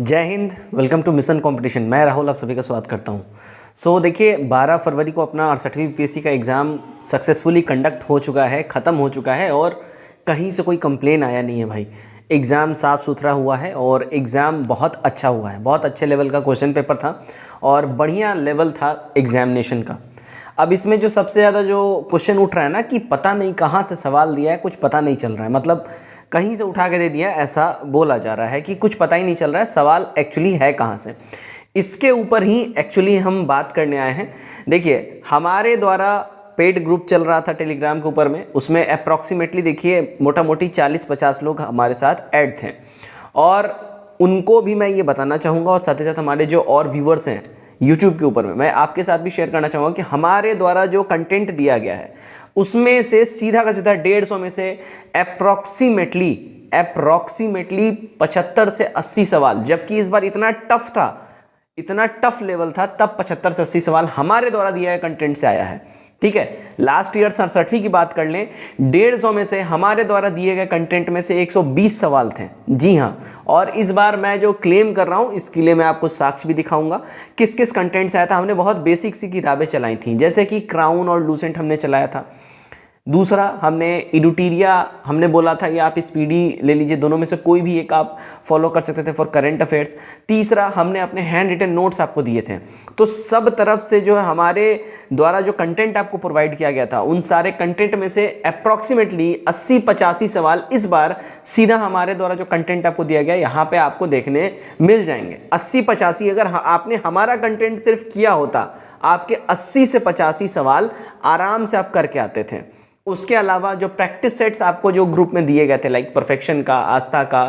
जय Hind. Welcome to mission competition. मैं राहुल आप सभी का स्वागत करता हूं। देखिए 12 फरवरी को अपना 68वीं बीपीएससी का एग्ज़ाम सक्सेसफुली कंडक्ट हो चुका है, ख़त्म हो चुका है और कहीं से कोई कंप्लेन आया नहीं है भाई। एग्ज़ाम साफ़ सुथरा हुआ है और एग्ज़ाम बहुत अच्छा हुआ है। बहुत अच्छे लेवल का क्वेश्चन पेपर था और बढ़िया लेवल था एग्ज़ामिनेशन का। अब इसमें जो सबसे ज़्यादा जो क्वेश्चन उठ रहा है ना कि पता नहीं कहाँ से सवाल दिया है, कुछ पता नहीं चल रहा है, मतलब कहीं से उठा के दे दिया, ऐसा बोला जा रहा है कि कुछ पता ही नहीं चल रहा है सवाल एक्चुअली है कहाँ से। इसके ऊपर ही एक्चुअली हम बात करने आए हैं। देखिए हमारे द्वारा पेड ग्रुप चल रहा था टेलीग्राम के ऊपर में, उसमें अप्रॉक्सीमेटली देखिए मोटा मोटी 40-50 लोग हमारे साथ ऐड थे और उनको भी मैं ये बताना चाहूँगा और साथ ही साथ हमारे जो और व्यूवर्स हैं यूट्यूब के ऊपर में मैं आपके साथ भी शेयर करना चाहूँगा कि हमारे द्वारा जो कंटेंट दिया गया है उसमें से सीधा का सीधा 150 में से अप्रॉक्सीमेटली 75 से 80 सवाल, जबकि इस बार इतना टफ था, इतना टफ लेवल था, तब 75 से 80 सवाल हमारे द्वारा दिया गया कंटेंट से आया है। ठीक है, लास्ट ईयर 67वीं की बात कर लें, 150 में से हमारे द्वारा दिए गए कंटेंट में से 120 सवाल थे। जी हाँ, और इस बार मैं जो क्लेम कर रहा हूँ इसके लिए मैं आपको साक्ष्य भी दिखाऊंगा किस किस कंटेंट से आया था। हमने बहुत बेसिक सी किताबें चलाई थी, जैसे कि क्राउन और लूसेंट हमने चलाया था। दूसरा हमने इडुटीरिया हमने बोला था, ये आप स्पीडी ले लीजिए, दोनों में से कोई भी एक आप फॉलो कर सकते थे फॉर करंट अफेयर्स। तीसरा हमने अपने हैंड रिटन नोट्स आपको दिए थे। तो सब तरफ से जो है हमारे द्वारा जो कंटेंट आपको प्रोवाइड किया गया था उन सारे कंटेंट में से अप्रॉक्सीमेटली 80-85 सवाल इस बार सीधा हमारे द्वारा जो कंटेंट आपको दिया गया यहाँ पे आपको देखने मिल जाएंगे। 80-85 अगर आपने हमारा कंटेंट सिर्फ किया होता, आपके 80 से 85 सवाल आराम से आप करके आते थे। उसके अलावा जो प्रैक्टिस सेट्स आपको जो ग्रुप में दिए गए थे, लाइक परफेक्शन का, आस्था का,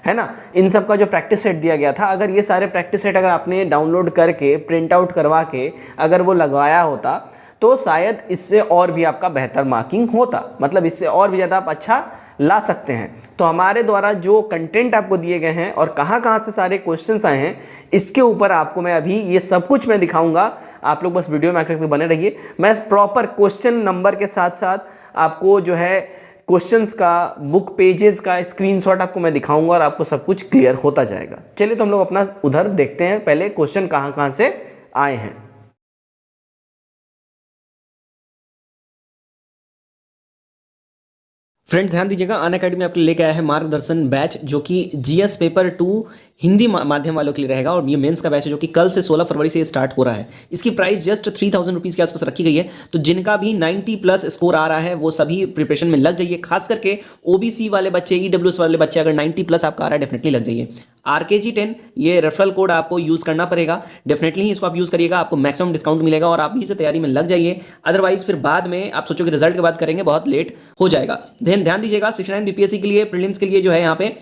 है ना, इन सब का जो प्रैक्टिस सेट दिया गया था, अगर ये सारे प्रैक्टिस सेट अगर आपने डाउनलोड करके प्रिंट आउट करवा के अगर वो लगवाया होता तो शायद इससे और भी आपका बेहतर मार्किंग होता, मतलब इससे और भी ज़्यादा आप अच्छा ला सकते हैं। तो हमारे द्वारा जो कंटेंट आपको दिए गए हैं और कहाँ कहाँ से सारे क्वेश्चंस आए हैं, इसके ऊपर आपको मैं अभी ये सब कुछ मैं दिखाऊंगा। आप लोग बस वीडियो में आकर के बने रहिए। मैं प्रॉपर क्वेश्चन नंबर के साथ साथ आपको जो है क्वेश्चंस का, बुक पेजेस का स्क्रीनशॉट आपको मैं दिखाऊंगा और आपको सब कुछ क्लियर होता जाएगा। चलिए तो हम लोग अपना उधर देखते हैं, पहले क्वेश्चन कहाँ कहाँ से आए हैं। फ्रेंड्स ध्यान दीजिएगा, अनअकैडमी आपके लिए लेके आया है मार्गदर्शन बैच, जो कि जीएस पेपर 2 हिंदी माध्यम वालों के लिए रहेगा और ये मेंस का बैच है जो कि कल से 16 फरवरी से स्टार्ट हो रहा है। इसकी प्राइस जस्ट 3000 रुपीज़ के आसपास रखी गई है। तो जिनका भी 90 प्लस स्कोर आ रहा है वो सभी प्रिपरेशन में लग जाइए। खास करके ओबीसी वाले बच्चे, ईडब्ल्यूएस वाले बच्चे, अगर 90 प्लस आपका आ रहा है डेफिनेटली लग जाइए। आरकेजी 10 ये रेफरल कोड आपको यूज़ करना पड़ेगा, डेफिनेटली ही इसको आप यूज़ करिएगा, आपको मैक्सिमम डिस्काउंट मिलेगा और आप भी इसे तैयारी में लग जाइए। अदरवाइज फिर बाद में आप सोचोगे रिजल्ट के बाद करेंगे, बहुत लेट हो जाएगा। ध्यान दीजिएगा, 69 बीपीएससी के लिए प्रीलिम्स के लिए जो है यहाँ पे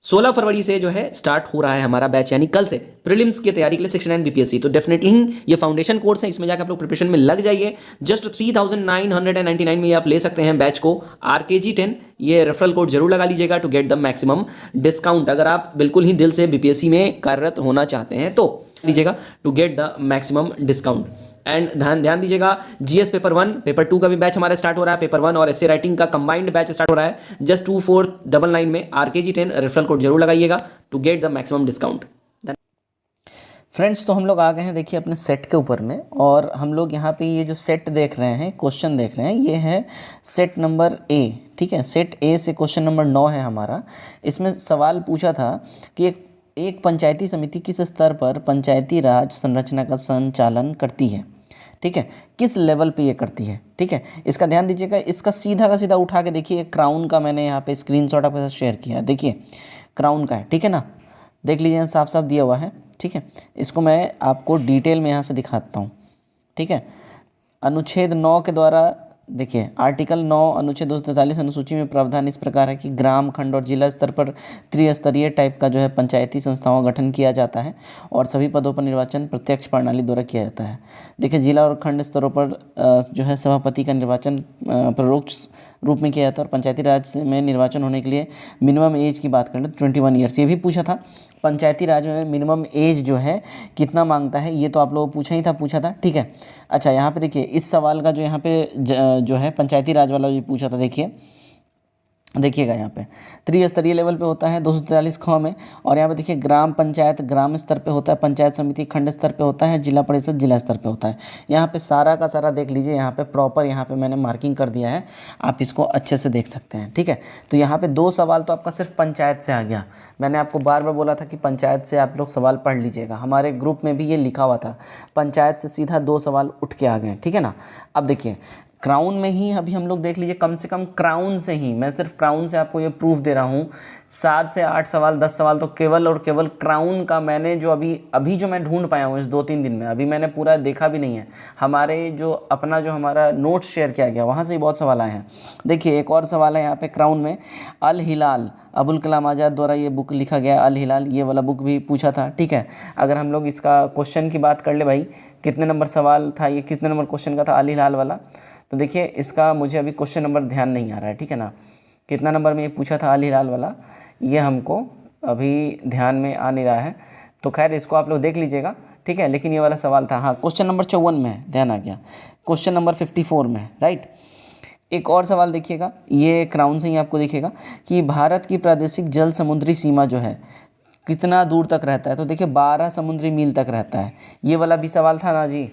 16 फरवरी से जो है स्टार्ट हो रहा है हमारा बैच, यानी कल से प्रीलिम्स की तैयारी के लिए 69 बीपीएससी। तो डेफिनेटली ये फाउंडेशन कोर्स है, इसमें जाकर आप लोग प्रिपरेशन में लग जाइए। जस्ट 3999 में ये आप ले सकते हैं बैच को। आरकेजी 10 ये रेफरल कोड जरूर लगा लीजिएगा to get the maximum discount, अगर आप बिल्कुल ही दिल से बीपीएससी में कार्यरत होना चाहते हैं तो लीजिएगा to get the maximum discount. And ध्यान दीजिएगा, जीएस पेपर 1 पेपर 2 का भी बैच हमारा स्टार्ट हो रहा है। पेपर 1 और एसे राइटिंग का कंबाइंड बैच स्टार्ट हो रहा है जस्ट 2499 में। आरकेजी 10 रेफरल कोड जरूर लगाइएगा to get the maximum discount. Friends तो हम लोग आ गए हैं देखिए अपने सेट के ऊपर में, और हम लोग यहाँ पे ये जो सेट देख रहे हैं, क्वेश्चन देख रहे हैं, ये है सेट नंबर ए। ठीक है, सेट ए से क्वेश्चन नंबर 9 है हमारा। इसमें सवाल पूछा था कि एक पंचायती समिति किस स्तर पर पंचायती राज संरचना का संचालन करती है। ठीक है, किस लेवल पे ये करती है। ठीक है, इसका ध्यान दीजिएगा। इसका सीधा का सीधा उठा के देखिए, क्राउन का मैंने यहाँ पे स्क्रीनशॉट आपके साथ शेयर किया है। देखिए क्राउन का है, ठीक है ना, देख लीजिए साफ साफ दिया हुआ है। ठीक है, इसको मैं आपको डिटेल में यहाँ से दिखाता हूँ। ठीक है, अनुच्छेद 9 के द्वारा देखिए, आर्टिकल 9 अनुच्छेद 243 अनुसूची में प्रावधान इस प्रकार है कि ग्राम, खंड और जिला स्तर पर त्रिस्तरीय टाइप का जो है पंचायती संस्थाओं का गठन किया जाता है और सभी पदों पर निर्वाचन प्रत्यक्ष प्रणाली द्वारा किया जाता है। देखिए, जिला और खंड स्तरों पर जो है सभापति का निर्वाचन परोक्ष रूप में किया जाता है और पंचायती राज में निर्वाचन होने के लिए मिनिमम एज की बात करें तो 21 ईयर्स। ये भी पूछा था, पंचायती राज में मिनिमम एज जो है कितना मांगता है, ये तो आप लोगों को पूछा था। ठीक है, अच्छा यहाँ पे देखिए, इस सवाल का जो यहाँ पे जो है पंचायती राज वाला जो पूछा था, देखिए देखिएगा यहाँ पे त्रिस्तरीय लेवल पे होता है 243 ख में। और यहाँ पे देखिए ग्राम पंचायत ग्राम स्तर पे होता है, पंचायत समिति खंड स्तर पे होता है, जिला परिषद जिला स्तर पे होता है। यहाँ पे सारा का सारा देख लीजिए, यहाँ पे प्रॉपर यहाँ पे मैंने मार्किंग कर दिया है, आप इसको अच्छे से देख सकते हैं। ठीक है, तो यहाँ पे 2 सवाल तो आपका सिर्फ पंचायत से आ गया। मैंने आपको बार बार बोला था कि पंचायत से आप लोग सवाल पढ़ लीजिएगा, हमारे ग्रुप में भी ये लिखा हुआ था, पंचायत से सीधा 2 सवाल उठ के आ गए। ठीक है ना। अब देखिए क्राउन में ही अभी हम लोग देख लीजिए, कम से कम क्राउन से ही, मैं सिर्फ क्राउन से आपको ये प्रूफ दे रहा हूँ, 7 से 8 सवाल 10 सवाल तो केवल और केवल क्राउन का मैंने जो अभी जो मैं ढूंढ पाया हूँ इस 2-3 दिन में, अभी मैंने पूरा देखा भी नहीं है, हमारे जो अपना जो हमारा नोट्स शेयर किया गया वहाँ से ही बहुत सवाल आए हैं। देखिए एक और सवाल है यहाँ पे क्राउन में, अल हिलाल, अबुल कलाम आज़ाद द्वारा ये बुक लिखा गया अल हिलाल, ये वाला बुक भी पूछा था। ठीक है, अगर हम लोग इसका क्वेश्चन की बात कर ले भाई, कितने नंबर सवाल था ये, कितने नंबर क्वेश्चन का था अल हिलाल वाला, तो देखिए इसका मुझे अभी क्वेश्चन नंबर ध्यान नहीं आ रहा है। ठीक है ना, कितना नंबर में ये पूछा था अल हिलाल वाला, ये हमको अभी ध्यान में आ नहीं रहा है, तो खैर इसको आप लोग देख लीजिएगा। ठीक है, लेकिन ये वाला सवाल था, हाँ क्वेश्चन नंबर 54 में है, ध्यान आ गया, क्वेश्चन नंबर 54 में है, राइट। एक और सवाल देखिएगा, ये क्राउन से ही आपको दिखेगा कि भारत की प्रादेशिक जल समुद्री सीमा जो है कितना दूर तक रहता है, तो देखिए 12 समुद्री मील तक रहता है। ये वाला भी सवाल था ना जी,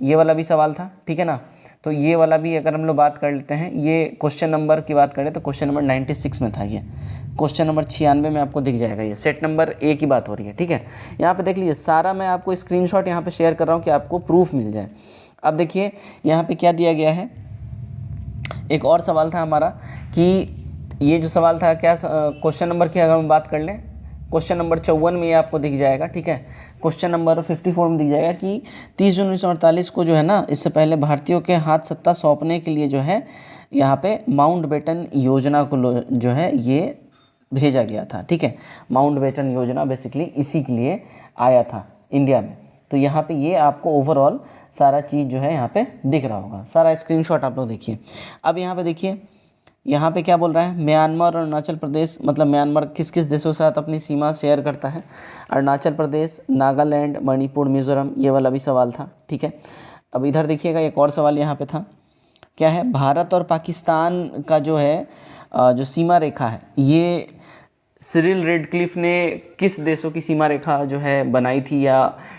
ये वाला भी सवाल था। ठीक है ना, तो ये वाला भी अगर हम लोग बात कर लेते हैं, ये क्वेश्चन नंबर की बात करें तो क्वेश्चन नंबर 96 में था, ये क्वेश्चन नंबर 96 में आपको दिख जाएगा, ये सेट नंबर ए की बात हो रही है। ठीक है, यहाँ पे देख लीजिए, सारा मैं आपको स्क्रीनशॉट यहाँ पे शेयर कर रहा हूँ कि आपको प्रूफ मिल जाए। अब देखिए यहाँ पे क्या दिया गया है, एक और सवाल था हमारा कि ये जो सवाल था क्या, क्वेश्चन नंबर की अगर हम बात कर लें, क्वेश्चन नंबर 54 में ये आपको दिख जाएगा। ठीक है, क्वेश्चन नंबर 54 में दिख जाएगा कि 30 जून 1948 को जो है ना, इससे पहले भारतीयों के हाथ सत्ता सौंपने के लिए जो है यहाँ पे माउंटबेटन योजना को जो है ये भेजा गया था। ठीक है, माउंटबेटन योजना बेसिकली इसी के लिए आया था इंडिया में। तो यहाँ पे ये आपको ओवरऑल सारा चीज़ जो है यहाँ पे दिख रहा होगा, सारा स्क्रीनशॉट आप लोग देखिए। अब यहाँ पे देखिए, यहाँ पे क्या बोल रहा है, म्यांमार और अरुणाचल प्रदेश, मतलब म्यांमार किस किस देशों के साथ अपनी सीमा शेयर करता है, अरुणाचल प्रदेश, नागालैंड, मणिपुर, मिजोरम, ये वाला भी सवाल था। ठीक है, अब इधर देखिएगा एक और सवाल यहाँ पे था, क्या है, भारत और पाकिस्तान का जो है जो सीमा रेखा है, ये सिरिल रेडक्लिफ ने किस देशों की सीमा रेखा जो है बनाई थी या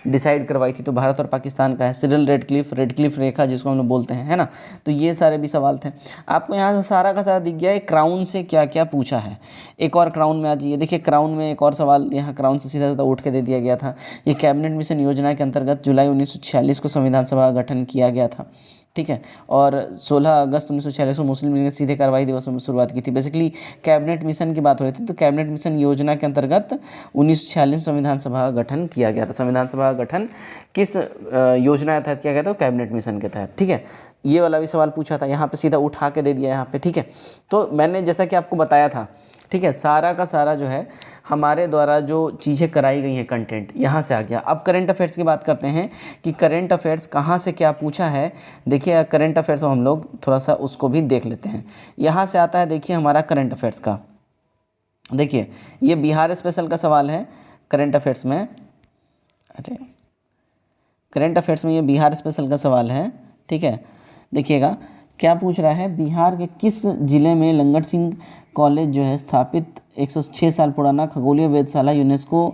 डिसाइड करवाई थी, तो भारत और पाकिस्तान का है सिरिल रेडक्लिफ रेखा जिसको हम लोग बोलते हैं, है ना। तो ये सारे भी सवाल थे, आपको यहाँ से सारा का सारा दिख गया है क्राउन से क्या क्या पूछा है। एक और क्राउन में आ जाइए, देखिए क्राउन में एक और सवाल यहाँ क्राउन से सीधा सीधा उठ के दे दिया गया था, ये कैबिनेट मिशन योजना के अंतर्गत जुलाई 1946 को संविधान सभा का गठन किया गया था। ठीक है, और 16 अगस्त 1946 को मुस्लिम लीग ने सीधे कार्रवाई दिवस में शुरुआत की थी। बेसिकली कैबिनेट मिशन की बात हो रही थी, तो कैबिनेट मिशन योजना के अंतर्गत 1946 में संविधान सभा का गठन किया गया था। संविधान सभा का गठन किस योजना के तहत किया गया था, कैबिनेट मिशन के तहत। ठीक है, ये वाला भी सवाल पूछा था, यहाँ पे सीधा उठा के दे दिया यहाँ पे। ठीक है, तो मैंने जैसा कि आपको बताया था, ठीक है, सारा का सारा जो है हमारे द्वारा जो चीज़ें कराई गई हैं कंटेंट यहाँ से आ गया। अब करंट अफेयर्स की बात करते हैं कि करंट अफेयर्स कहाँ से क्या पूछा है। देखिए करंट अफेयर्स हम लोग थोड़ा सा उसको भी देख लेते हैं। यहाँ से आता है, देखिए हमारा करंट अफेयर्स का, देखिए ये बिहार स्पेशल का सवाल है करंट अफेयर्स में। अरे करंट अफेयर्स में ये बिहार स्पेशल का सवाल है। ठीक है, देखिएगा क्या पूछ रहा है, बिहार के किस जिले में लंगट सिंह कॉलेज जो है स्थापित 106 साल पुराना खगोलीय वेधशाला यूनेस्को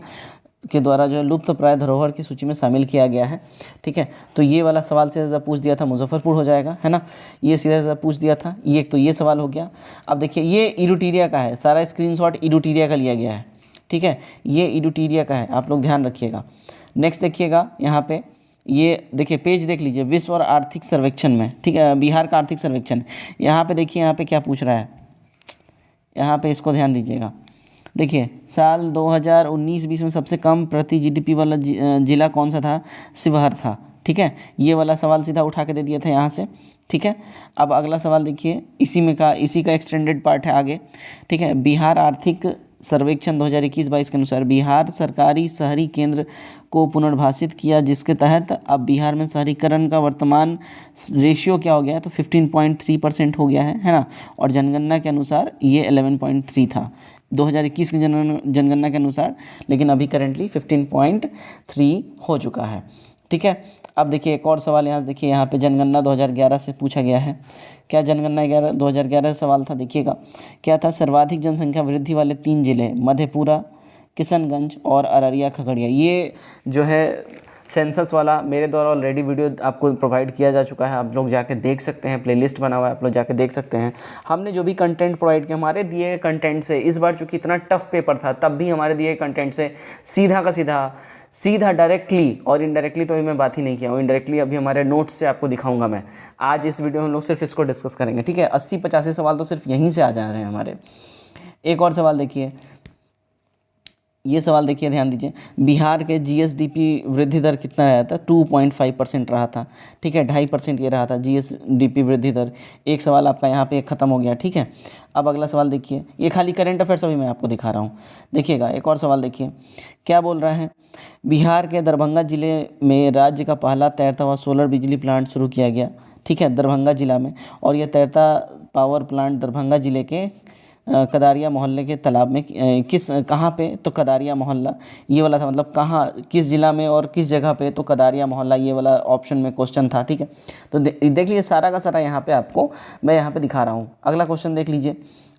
के द्वारा जो है लुप्त प्राय धरोहर की सूची में शामिल किया गया है। ठीक है, तो ये वाला सवाल सीधा सीधा पूछ दिया था, मुजफ्फरपुर हो जाएगा, है ना। ये सीधा सीधा पूछ दिया था, ये तो ये सवाल हो गया। अब देखिए ये इडुटीरिया का है, सारा स्क्रीनशॉट इडुटीरिया का लिया गया है। ठीक है, ये इडुटीरिया का है, आप लोग ध्यान रखिएगा। नेक्स्ट देखिएगा यहाँ पे, ये देखिए पेज देख लीजिए, विश्व और आर्थिक सर्वेक्षण में। ठीक है, बिहार का आर्थिक सर्वेक्षण, यहाँ पे देखिए, यहाँ पे क्या पूछ रहा है, यहाँ पे इसको ध्यान दीजिएगा। देखिए साल 2019-20 में सबसे कम प्रति जीडीपी वाला जिला कौन सा था, शिवहर था। ठीक है, ये वाला सवाल सीधा उठा के दे दिया था यहाँ से। ठीक है, अब अगला सवाल देखिए, इसी का एक्सटेंडेड पार्ट है आगे। ठीक है, बिहार आर्थिक सर्वेक्षण 2021-22 के अनुसार बिहार सरकारी शहरी केंद्र को पुनर्भाषित किया, जिसके तहत अब बिहार में शहरीकरण का वर्तमान रेशियो क्या हो गया है, तो 15.3% हो गया है ना। और जनगणना के अनुसार ये 11.3 था 2021 की जनगणना के अनुसार, लेकिन अभी करेंटली 15.3 हो चुका है। ठीक है, अब देखिए एक और सवाल यहाँ देखिए, यहाँ पे जनगणना 2011 से पूछा गया है। क्या जनगणना 2011 सवाल था, देखिएगा क्या था। सर्वाधिक जनसंख्या वृद्धि वाले 3 जिले मधेपुरा, किशनगंज और अररिया खगड़िया। ये जो है सेंसस वाला मेरे द्वारा ऑलरेडी वीडियो आपको प्रोवाइड किया जा चुका है, आप लोग जाके देख सकते हैं, प्लेलिस्ट बना हुआ है, आप लोग जाके देख सकते हैं। हमने जो भी कंटेंट प्रोवाइड किया हमारे दिए गए कंटेंट से, इस बार चूँकि इतना टफ पेपर था तब भी हमारे दिए गए कंटेंट से सीधा का सीधा डायरेक्टली, और इनडायरेक्टली तो अभी मैं बात ही नहीं किया हूँ, इनडायरेक्टली अभी हमारे नोट्स से आपको दिखाऊंगा मैं। आज इस वीडियो में हम लोग सिर्फ इसको डिस्कस करेंगे, ठीक है। 80-85 सवाल तो सिर्फ यहीं से आ जा रहे हैं हमारे। एक और सवाल देखिए, ये सवाल देखिए, ध्यान दीजिए। बिहार के जीएसडीपी वृद्धि दर कितना रहा था? 2.5% रहा था, ठीक है। 2.5% ये रहा था जीएसडीपी वृद्धि दर। एक सवाल आपका यहाँ पे ख़त्म हो गया, ठीक है। अब अगला सवाल देखिए, ये खाली करंट अफेयर्स अभी मैं आपको दिखा रहा हूँ, देखिएगा। एक और सवाल देखिए, क्या बोल रहा है। बिहार के दरभंगा जिले में राज्य का पहला तैरता हुआ सोलर बिजली प्लांट शुरू किया गया, ठीक है, दरभंगा जिला में। और यह तैरता पावर प्लांट दरभंगा जिले के कदारिया मोहल्ले के तालाब में कहाँ पे, तो कदारिया मोहल्ला ये वाला था, मतलब कहाँ, किस जिला में और किस जगह पे, तो कदारिया मोहल्ला ये वाला ऑप्शन में क्वेश्चन था, ठीक है। तो देख लीजिए सारा का सारा यहाँ पे आपको मैं यहाँ पे दिखा रहा हूँ। अगला क्वेश्चन देख लीजिए,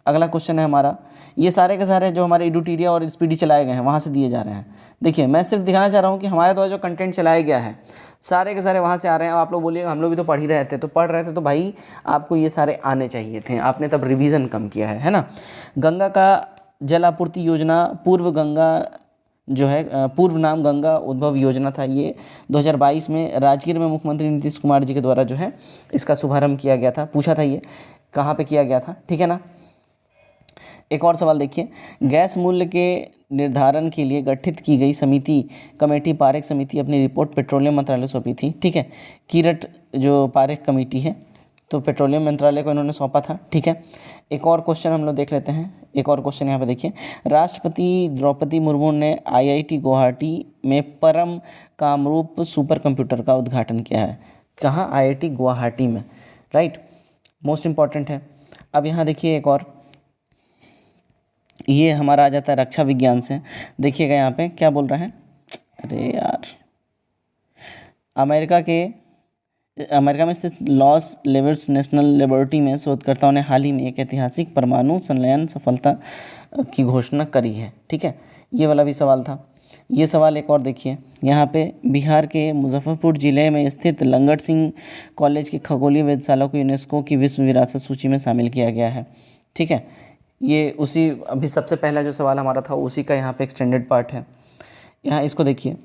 अगला क्वेश्चन है हमारा, ये सारे के सारे जो हमारे एडुटीरिया और स्पीडी चलाए गए हैं वहाँ से दिए जा रहे हैं। देखिए मैं सिर्फ दिखाना चाह रहा हूँ कि हमारे द्वारा जो कंटेंट चलाया गया है सारे के सारे वहाँ से आ रहे हैं। अब आप लोग बोलिएगा हम लोग भी तो पढ़ ही रहे थे, तो पढ़ रहे थे तो भाई आपको ये सारे आने चाहिए थे, आपने तब रिवीजन कम किया है ना। गंगा का जल आपूर्ति योजना पूर्व गंगा जो है, पूर्व नाम गंगा उद्भव योजना था। ये 2022 में राजगीर में मुख्यमंत्री नीतीश कुमार जी के द्वारा जो है इसका शुभारंभ किया गया था। पूछा था ये कहाँ पे किया गया था, ठीक है ना। एक और सवाल देखिए, गैस मूल्य के निर्धारण के लिए गठित की गई समिति कमेटी पारेख समिति अपनी रिपोर्ट पेट्रोलियम मंत्रालय सौंपी थी, ठीक है। कीरट जो पारेख कमेटी है तो पेट्रोलियम मंत्रालय को इन्होंने सौंपा था, ठीक है। एक और क्वेश्चन हम लोग देख लेते हैं। एक और क्वेश्चन यहाँ पे देखिए, राष्ट्रपति द्रौपदी मुर्मू ने आईआईटी गुवाहाटी में परम कामरूप सुपर कंप्यूटर का उद्घाटन किया है। कहाँ? आईआईटी गुवाहाटी में, राइट, मोस्ट इम्पॉर्टेंट है। अब यहाँ देखिए एक और, ये हमारा आ जाता है रक्षा विज्ञान से। देखिएगा यहाँ पे क्या बोल रहा है, अरे यार, अमेरिका में स्थित लॉस लेवर्स नेशनल लेबोरेटरी में शोधकर्ताओं ने हाल ही में एक ऐतिहासिक परमाणु संलयन सफलता की घोषणा करी है, ठीक है। ये वाला भी सवाल था। ये सवाल एक और देखिए, यहाँ पे बिहार के मुजफ्फरपुर जिले में स्थित लंगट सिंह कॉलेज की खगोलीय वेधशाला को यूनेस्को की विश्व विरासत सूची में शामिल किया गया है, ठीक है। ये उसी अभी सबसे पहला जो सवाल हमारा था उसी का यहाँ पे एक्सटेंडेड पार्ट है। यहाँ इसको देखिए,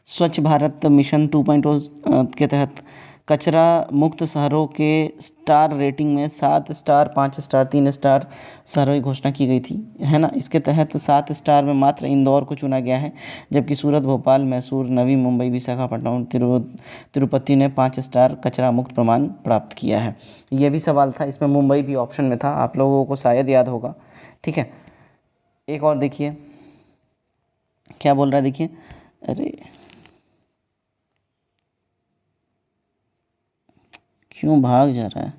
स्वच्छ भारत मिशन 2.0 के तहत कचरा मुक्त शहरों के स्टार रेटिंग में 7 स्टार, 5 स्टार, 3 स्टार शहरों की घोषणा की गई थी, है ना। इसके तहत 7 स्टार में मात्र इंदौर को चुना गया है, जबकि सूरत, भोपाल, मैसूर, नवी मुंबई, विशाखापट्टनम, तिरुपति ने 5 स्टार कचरा मुक्त प्रमाण प्राप्त किया है। ये भी सवाल था, इसमें मुंबई भी ऑप्शन में था, आप लोगों को शायद याद होगा, ठीक है। एक और देखिए क्या बोल रहा है, देखिए, अरे क्यों भाग जा रहा है।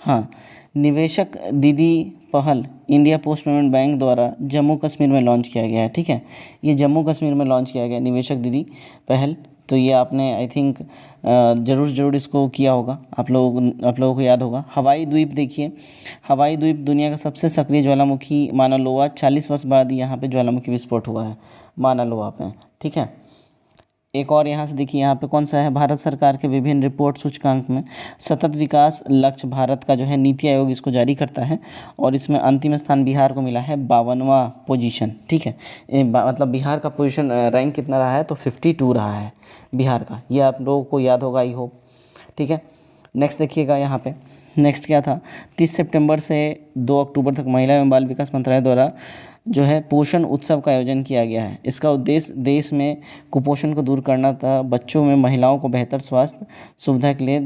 हाँ, निवेशक दीदी पहल इंडिया पोस्ट पेमेंट बैंक द्वारा जम्मू कश्मीर में लॉन्च किया गया है, ठीक है। ये जम्मू कश्मीर में लॉन्च किया गया निवेशक दीदी पहल, तो ये आपने आई थिंक ज़रूर इसको किया होगा, आप लोगों को याद होगा। हवाई द्वीप देखिए, हवाई द्वीप दुनिया का सबसे सक्रिय ज्वालामुखी माना लोआ, 40 वर्ष बाद यहाँ पे ज्वालामुखी विस्फोट हुआ है माना लोआ पे, ठीक है। एक और यहाँ से देखिए, यहाँ पे कौन सा है, भारत सरकार के विभिन्न रिपोर्ट सूचकांक में सतत विकास लक्ष्य भारत का जो है नीति आयोग इसको जारी करता है, और इसमें अंतिम स्थान बिहार को मिला है 52वां पोजीशन, ठीक है। मतलब बिहार का पोजीशन रैंक कितना रहा है, तो 52 रहा है बिहार का, ये आप लोगों को याद होगा, आई होप, ठीक है। नेक्स्ट देखिएगा यहाँ पे, नेक्स्ट क्या था, 30 सितंबर से 2 अक्टूबर तक महिला एवं बाल विकास मंत्रालय द्वारा जो है पोषण उत्सव का आयोजन किया गया है। इसका उद्देश्य देश में कुपोषण को दूर करना था, बच्चों में महिलाओं को बेहतर स्वास्थ्य सुविधा के लिए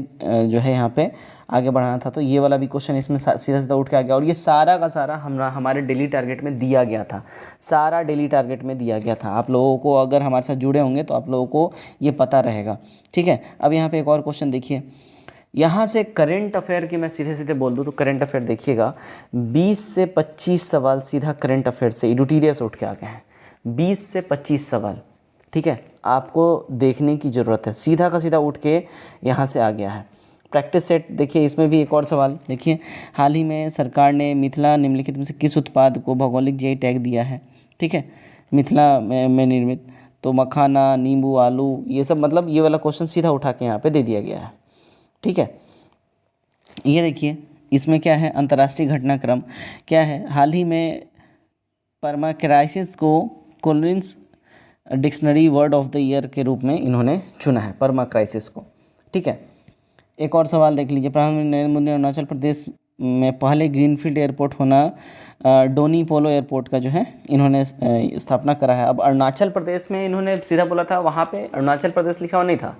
जो है यहाँ पे आगे बढ़ाना था। तो ये वाला भी क्वेश्चन इसमें सीधा उठ के आ गया, और ये सारा का सारा हमारे डेली टारगेट में दिया गया था, सारा डेली टारगेट में दिया गया था। आप लोगों को अगर हमारे साथ जुड़े होंगे तो आप लोगों को ये पता रहेगा, ठीक है। अब यहाँ पे एक और क्वेश्चन देखिए, यहाँ से करंट अफेयर की मैं सीधे बोल दूँ तो करंट अफेयर देखिएगा, 20 से 25 सवाल सीधा करंट अफेयर से एडुटीरिया से उठ के आ गए हैं, 20 से 25 सवाल, ठीक है, आपको देखने की ज़रूरत है। सीधा का सीधा उठ के यहाँ से आ गया है। प्रैक्टिस सेट देखिए, इसमें भी एक और सवाल देखिए, हाल ही में सरकार ने मिथिला निम्नलिखित में से किस उत्पाद को भौगोलिक जीआई टैग दिया है। ठीक है, मिथिला में निर्मित, तो मखाना, नींबू, आलू, ये सब, मतलब ये वाला क्वेश्चन सीधा उठा के यहाँ पे दे दिया गया है। ठीक है, ये देखिए इसमें क्या है, अंतर्राष्ट्रीय घटनाक्रम क्या है। हाल ही में परमाक्राइसिस को Collins dictionary word of the year के रूप में इन्होंने चुना है, परमाक्राइसिस को। ठीक है, एक और सवाल देख लीजिए, प्रधानमंत्री नरेंद्र मोदी ने अरुणाचल प्रदेश में पहले ग्रीनफील्ड एयरपोर्ट होना डोनी पोलो एयरपोर्ट का जो है इन्होंने स्थापना करा है। अब अरुणाचल प्रदेश में इन्होंने सीधा बोला था, वहाँ पे अरुणाचल प्रदेश लिखा हुआ नहीं था,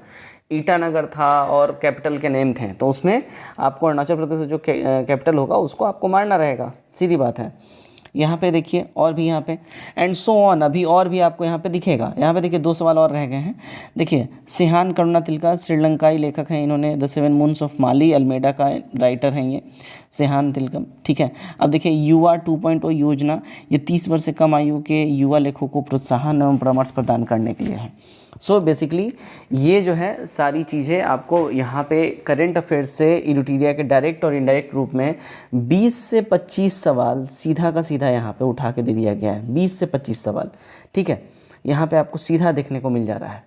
ईटानगर था और कैपिटल के नेम थे, तो उसमें आपको अरुणाचल प्रदेश जो कैपिटल होगा उसको आपको मारना रहेगा, सीधी बात है। यहाँ पे देखिए और भी यहाँ पे एंड सो ऑन, अभी और भी आपको यहाँ पे दिखेगा। यहाँ पे देखिए 2 सवाल और रह गए हैं। देखिए सिहान करुणातिलका श्रीलंकाई लेखक हैं, इन्होंने the 7 moons of Maali, Almeida का राइटर हैं ये सिहान तिलकम। ठीक है, अब देखिए युवा 2.0 योजना, ये 30 वर्ष से कम आयु के युवा लेखकों को प्रोत्साहन एवं परामर्श प्रदान करने के लिए है। सो बेसिकली ये जो है सारी चीज़ें आपको यहाँ पे करंट अफेयर्स से इलुटेरिया के डायरेक्ट और इनडायरेक्ट रूप में 20 से 25 सवाल सीधा का सीधा यहाँ पे उठा के दे दिया गया है। 20 से 25 सवाल, ठीक है, यहाँ पे आपको सीधा देखने को मिल जा रहा है।